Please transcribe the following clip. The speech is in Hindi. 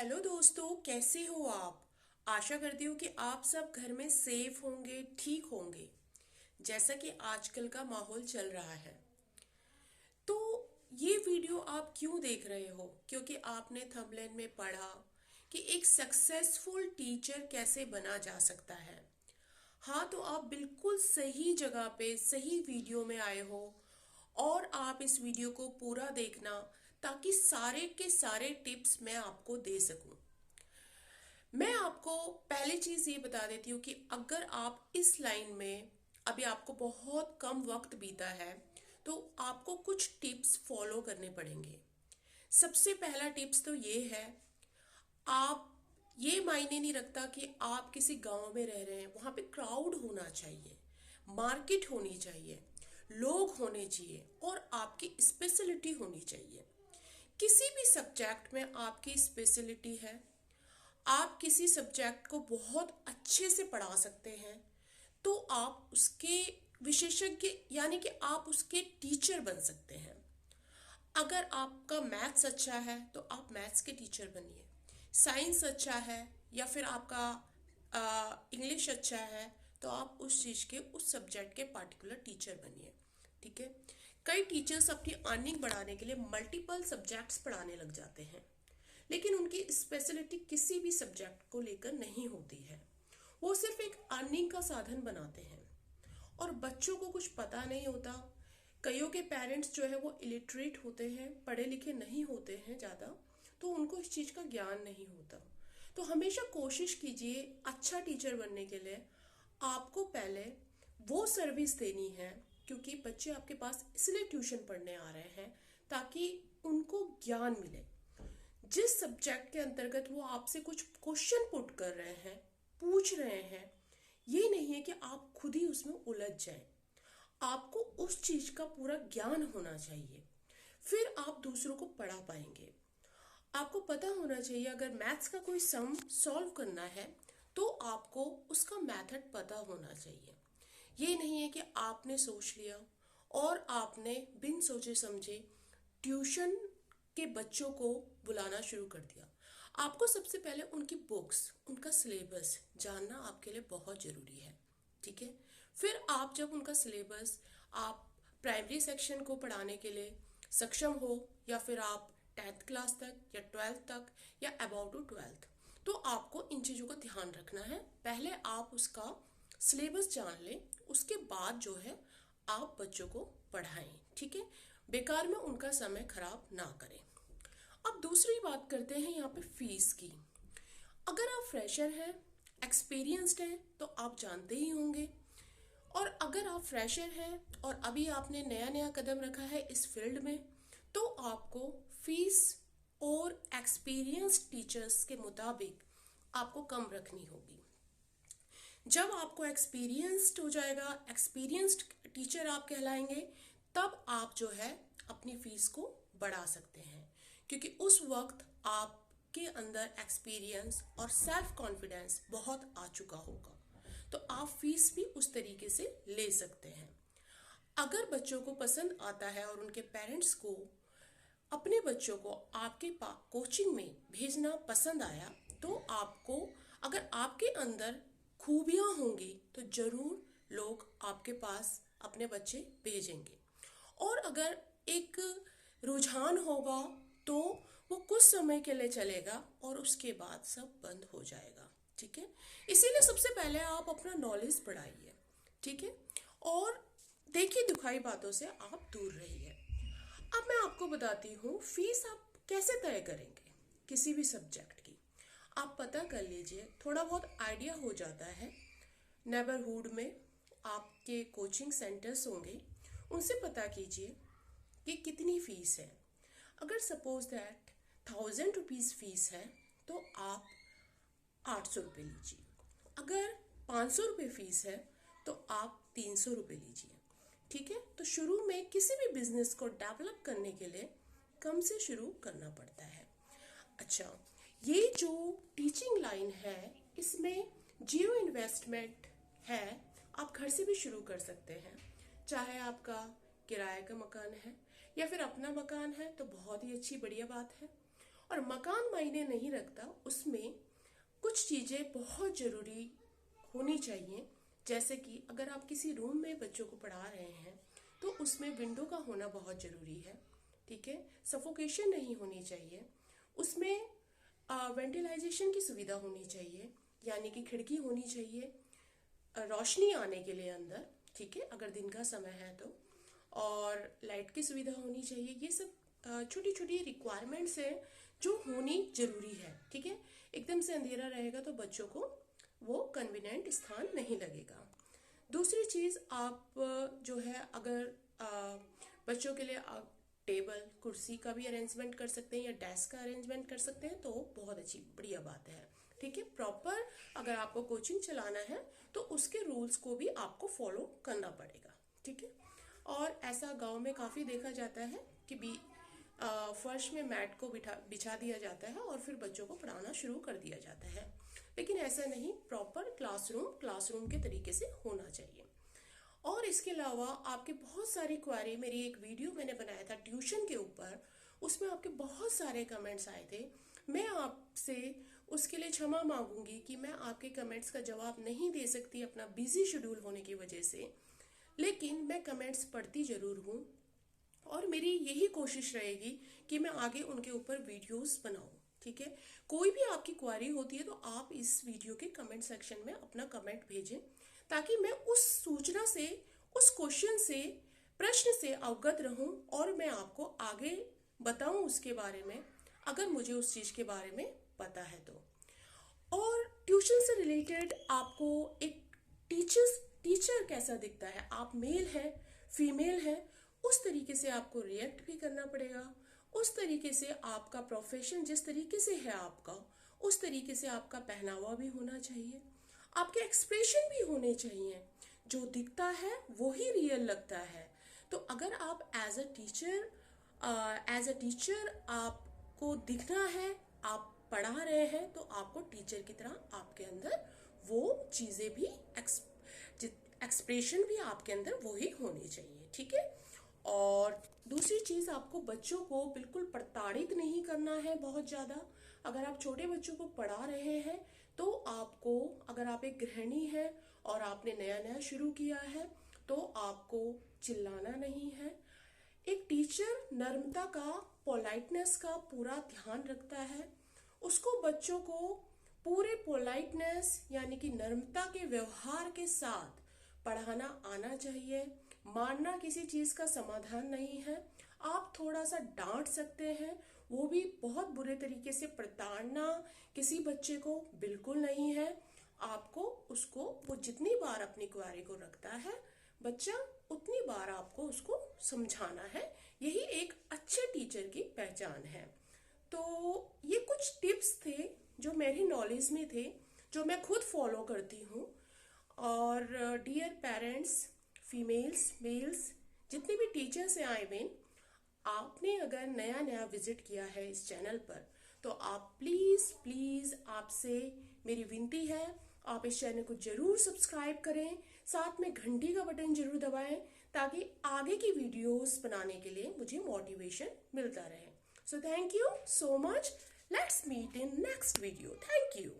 हेलो दोस्तों, कैसे हो आप। आशा करती हूँ कि आप सब घर में सेफ होंगे, ठीक होंगे। जैसा कि आजकल का माहौल चल रहा है, तो ये वीडियो आप क्यों देख रहे हो? क्योंकि आपने थंबनेल में पढ़ा कि एक सक्सेसफुल टीचर कैसे बना जा सकता है। हाँ, तो आप बिल्कुल सही जगह पे सही वीडियो में आए हो। और आप इस वीडियो को पूरा देखना, ताकि सारे के सारे टिप्स मैं आपको दे सकूं। मैं आपको पहली चीज ये बता देती हूँ कि अगर आप इस लाइन में अभी आपको बहुत कम वक्त बीता है, तो आपको कुछ टिप्स फॉलो करने पड़ेंगे। सबसे पहला टिप्स तो ये है, आप ये मायने नहीं रखता कि आप किसी गांव में रह रहे हैं, वहां पे क्राउड होना चाहिए, मार्केट होनी चाहिए, लोग होने चाहिए और आपकी स्पेशलिटी होनी चाहिए। किसी भी सब्जेक्ट में आपकी स्पेशलिटी है। आप किसी सब्जेक्ट को बहुत अच्छे से पढ़ा सकते हैं, तो आप उसके विशेषज्ञ यानी कि आप उसके टीचर बन सकते हैं। अगर आपका मैथ्स अच्छा है तो आप मैथ्स के टीचर बनिए। साइंस अच्छा है या फिर आपका इंग्लिश अच्छा है, तो आप उस चीज़ के उस सब्जेक्ट के पार्टिकुलर टीचर बनिए। ठीक है। कई टीचर्स अपनी अर्निंग बढ़ाने के लिए मल्टीपल सब्जेक्ट्स पढ़ाने लग जाते हैं, लेकिन उनकी स्पेशलिटी किसी भी सब्जेक्ट को लेकर नहीं होती है। वो सिर्फ एक अर्निंग का साधन बनाते हैं और बच्चों को कुछ पता नहीं होता। कईयों के पेरेंट्स जो है वो इलिटरेट होते हैं, पढ़े लिखे नहीं होते हैं ज़्यादा, तो उनको इस चीज़ का ज्ञान नहीं होता। तो हमेशा कोशिश कीजिए अच्छा टीचर बनने के लिए। आपको पहले वो सर्विस देनी है, क्योंकि बच्चे आपके पास इसलिए ट्यूशन पढ़ने आ रहे हैं ताकि उनको ज्ञान मिले। जिस सब्जेक्ट के अंतर्गत वो आपसे कुछ क्वेश्चन पुट कर रहे हैं, पूछ रहे हैं, ये नहीं है कि आप खुद ही उसमें उलझ जाएं। आपको उस चीज का पूरा ज्ञान होना चाहिए, फिर आप दूसरों को पढ़ा पाएंगे। आपको पता होना चाहिए, अगर मैथ्स का कोई सम सॉल्व करना है तो आपको उसका मेथड पता होना चाहिए। ये नहीं है कि आपने सोच लिया और आपने बिन सोचे समझे ट्यूशन के बच्चों को बुलाना शुरू कर दिया। आपको सबसे पहले उनकी बुक्स, उनका सिलेबस जानना आपके लिए बहुत ज़रूरी है। ठीक है। फिर आप जब उनका सिलेबस, आप प्राइमरी सेक्शन को पढ़ाने के लिए सक्षम हो, या फिर आप 10th क्लास तक या 12th तक या अबाउट टू 12th, तो आपको इन चीज़ों का ध्यान रखना है। पहले आप उसका सिलेबस जान लें, उसके बाद जो है आप बच्चों को पढ़ाएं। ठीक है। बेकार में उनका समय खराब ना करें। अब दूसरी बात करते हैं यहाँ पे फीस की। अगर आप फ्रेशर हैं, एक्सपीरियंस्ड हैं, तो आप जानते ही होंगे। और अगर आप फ्रेशर हैं और अभी आपने नया नया कदम रखा है इस फील्ड में, तो आपको फीस और एक्सपीरियंस्ड टीचर्स के मुताबिक आपको कम रखनी होगी। जब आपको एक्सपीरियंस्ड हो जाएगा, एक्सपीरियंस्ड टीचर आप कहलाएंगे, तब आप जो है अपनी फीस को बढ़ा सकते हैं, क्योंकि उस वक्त आपके अंदर एक्सपीरियंस और सेल्फ कॉन्फिडेंस बहुत आ चुका होगा। तो आप फीस भी उस तरीके से ले सकते हैं। अगर बच्चों को पसंद आता है और उनके पेरेंट्स को अपने बच्चों को आपके कोचिंग में भेजना पसंद आया, तो आपको, अगर आपके अंदर खूबियां होंगी, तो जरूर लोग आपके पास अपने बच्चे भेजेंगे। और अगर एक रुझान होगा, तो वो कुछ समय के लिए चलेगा और उसके बाद सब बंद हो जाएगा। ठीक है। इसीलिए सबसे पहले आप अपना नॉलेज बढ़ाइए। ठीक है। और देखिए, दुखाई बातों से आप दूर रहिए। अब मैं आपको बताती हूँ फीस आप कैसे तय करेंगे किसी भी सब्जेक्ट की। आप पता कर लीजिए, थोड़ा बहुत आइडिया हो जाता है। नेबरहुड में आपके कोचिंग सेंटर्स होंगे, उनसे पता कीजिए कि कितनी फीस है। अगर सपोज दैट 1000 रुपीज़ फीस है, तो आप 800 रुपये लीजिए। अगर 500 रुपये फीस है, तो आप 300 रुपये लीजिए। ठीक है। तो शुरू में किसी भी बिजनेस को डेवलप करने के लिए कम से शुरू करना पड़ता है। अच्छा, ये जो टीचिंग लाइन है, इसमें जीरो इन्वेस्टमेंट है। आप घर से भी शुरू कर सकते हैं। चाहे आपका किराए का मकान है या फिर अपना मकान है, तो बहुत ही अच्छी बढ़िया बात है। और मकान मायने नहीं रखता, उसमें कुछ चीज़ें बहुत ज़रूरी होनी चाहिए। जैसे कि अगर आप किसी रूम में बच्चों को पढ़ा रहे हैं तो उसमें विंडो का होना बहुत ज़रूरी है, ठीक है। सफोकेशन नहीं होनी चाहिए, उसमें वेंटिलाइजेशन की सुविधा होनी चाहिए, यानी कि खिड़की होनी चाहिए रोशनी आने के लिए अंदर, ठीक है, अगर दिन का समय है तो। और लाइट की सुविधा होनी चाहिए। ये सब छोटी छोटी रिक्वायरमेंट्स हैं जो होनी जरूरी है, ठीक है। एकदम से अंधेरा रहेगा तो बच्चों को वो कन्वीनियंट स्थान नहीं लगेगा। दूसरी चीज़, आप जो है अगर बच्चों के लिए टेबल कुर्सी का भी अरेंजमेंट कर सकते हैं या डेस्क का अरेंजमेंट कर सकते हैं तो बहुत अच्छी बढ़िया बात है, ठीक है। प्रॉपर अगर आपको कोचिंग चलाना है तो उसके रूल्स को भी आपको फॉलो करना पड़ेगा, ठीक है। और ऐसा गांव में काफ़ी देखा जाता है कि फर्श में मैट को बिछा दिया जाता है और फिर बच्चों को पढ़ाना शुरू कर दिया जाता है, लेकिन ऐसा नहीं, प्रॉपर क्लासरूम के तरीके से होना चाहिए। और इसके अलावा आपके बहुत सारी क्वेरी, मेरी एक वीडियो मैंने बनाया था ट्यूशन के ऊपर, उसमें आपके बहुत सारे कमेंट्स आए थे। मैं आपसे उसके लिए क्षमा मांगूंगी कि मैं आपके कमेंट्स का जवाब नहीं दे सकती अपना बिजी शेड्यूल होने की वजह से, लेकिन मैं कमेंट्स पढ़ती ज़रूर हूँ और मेरी यही कोशिश रहेगी कि मैं आगे उनके ऊपर वीडियोस बनाऊं, ठीक है। कोई भी आपकी क्वेरी होती है तो आप इस वीडियो के कमेंट सेक्शन में अपना कमेंट भेजें ताकि मैं उस सूचना से, उस क्वेश्चन से, प्रश्न से अवगत रहूं और मैं आपको आगे बताऊं उसके बारे में, अगर मुझे उस चीज़ के बारे में पता है तो। और ट्यूशन से रिलेटेड आपको एक टीचर कैसा दिखता है, आप मेल है फीमेल है, उस तरीके से आपको रिएक्ट भी करना पड़ेगा। उस तरीके से आपका प्रोफेशन जिस तरीके से है आपका, उस तरीके से आपका पहनावा भी होना चाहिए, आपके एक्सप्रेशन भी होने चाहिए। जो दिखता है वो ही रियल लगता है। तो अगर आप एज अ टीचर आपको दिखना है, आप पढ़ा रहे हैं, तो आपको टीचर की तरह आपके अंदर वो चीज़ें भी, एक्सप्रेशन भी आपके अंदर वो ही होनी चाहिए, ठीक है। और दूसरी चीज़, आपको बच्चों को बिल्कुल प्रताड़ित नहीं करना है बहुत ज़्यादा। अगर आप छोटे बच्चों को पढ़ा रहे हैं तो आपको, अगर आप एक गृहिणी हैं और आपने नया नया शुरू किया है तो आपको चिल्लाना नहीं है। एक टीचर नर्मता का, पोलाइटनेस का पूरा ध्यान रखता है। उसको बच्चों को पूरे पोलाइटनेस यानी कि नर्मता के व्यवहार के साथ पढ़ाना आना चाहिए। मारना किसी चीज़ का समाधान नहीं है। आप थोड़ा सा डांट सकते हैं, वो भी बहुत बुरे तरीके से। प्रताड़ना किसी बच्चे को बिल्कुल नहीं है। आपको उसको, वो जितनी बार अपनी क्वेरी को रखता है बच्चा, उतनी बार आपको उसको समझाना है। यही एक अच्छे टीचर की पहचान है। तो ये कुछ टिप्स थे जो मेरी नॉलेज में थे, जो मैं खुद फॉलो करती हूँ। और डियर पेरेंट्स, फीमेल्स, मेल्स, जितने भी टीचर्स हैं, आई मीन, आपने अगर नया नया विजिट किया है इस चैनल पर तो आप प्लीज़ आपसे मेरी विनती है, आप इस चैनल को जरूर सब्सक्राइब करें, साथ में घंटी का बटन जरूर दबाएं ताकि आगे की वीडियोस बनाने के लिए मुझे मोटिवेशन मिलता रहे। So thank you so much, let's meet in next video. Thank you.